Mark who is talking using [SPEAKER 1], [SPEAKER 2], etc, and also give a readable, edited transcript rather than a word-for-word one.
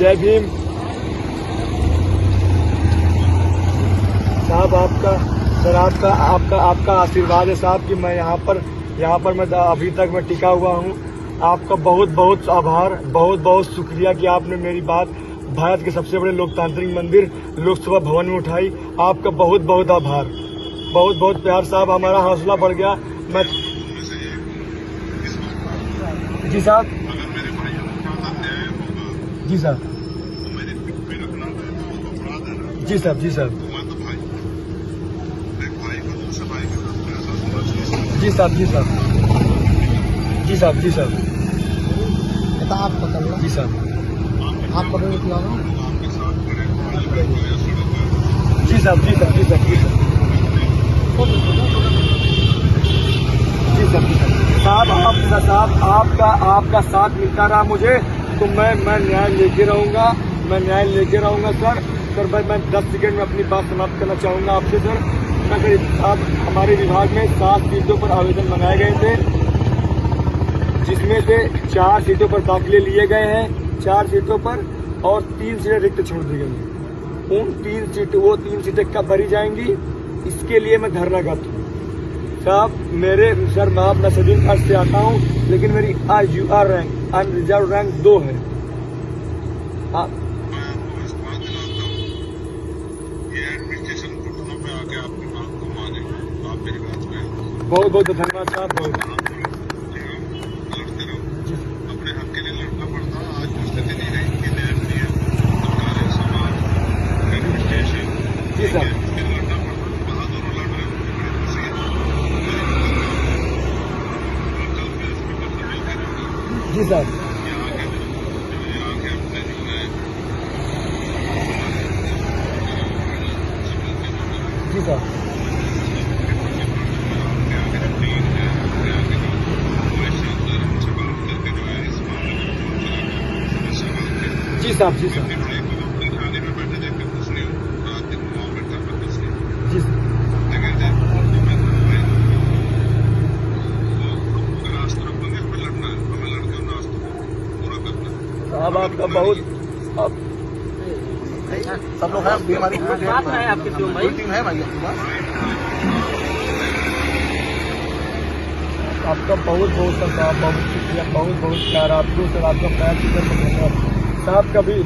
[SPEAKER 1] जय भीम साहब। आपका आशीर्वाद है साहब कि मैं यहाँ पर मैं अभी तक मैं टिका हुआ हूँ। आपका बहुत बहुत आभार, बहुत बहुत शुक्रिया कि आपने मेरी बात भारत के सबसे बड़े लोकतांत्रिक मंदिर लोकसभा भवन में उठाई। आपका बहुत बहुत आभार, बहुत बहुत प्यार साहब। हमारा हौसला बढ़ गया। मैं जी साहब, जी साहब, जी साहब, जी साहब, जी साहब, जी साहब, जी साहब, जी साहब,
[SPEAKER 2] आप पकड़ लो,
[SPEAKER 1] जी साहब,
[SPEAKER 2] आप पकड़ के खिला लो।
[SPEAKER 1] जी साहब, जी साहब, जी साहब, जी साहब, जी साहब, आपका साथ मिलता रहा मुझे, तो मैं न्याय लेके रहूंगा, सर। मैं 10 सेकंड में अपनी बात समाप्त करना चाहूंगा आपसे सर। अब हमारे विभाग में 7 सीटों पर आवेदन मंगाए गए थे, जिसमें से 4 सीटों पर दाखिले लिए गए हैं, 4 सीटों पर, और 3 सीटें रिक्त छोड़ दी गई हैं। वो 3 सीटें कब भरी जाएंगी, इसके लिए मैं धरनागत हूँ साहब। मैं अपना शेड्यूल कास्ट से आता हूँ, लेकिन मेरी IUR रैंक, अनरिजर्व रैंक 2 है। बहुत बहुत धन्यवाद साहब।
[SPEAKER 3] अपने हक के लिए लड़ना पड़ता, आज वो स्थिति नहीं रही कि न्याय नहीं है, सरकार, समाज, एडमिनिस्ट्रेशन,
[SPEAKER 1] जी सर,
[SPEAKER 3] लड़ना पड़ता। बहादुर लड़ रहे हैं, बड़ी खुशी है।
[SPEAKER 1] जी सर, जी सर, जी साहब, जी साहब, साहब आपका बहुत
[SPEAKER 2] सब लोग हैं, हमारी
[SPEAKER 4] साथ में है आपके
[SPEAKER 2] टीम है भाई आपके पास।
[SPEAKER 1] आपका बहुत बहुत शुक्रिया, बहुत बहुत प्यार। आपको सर, आपका पैर धन्यवाद साहब। कभी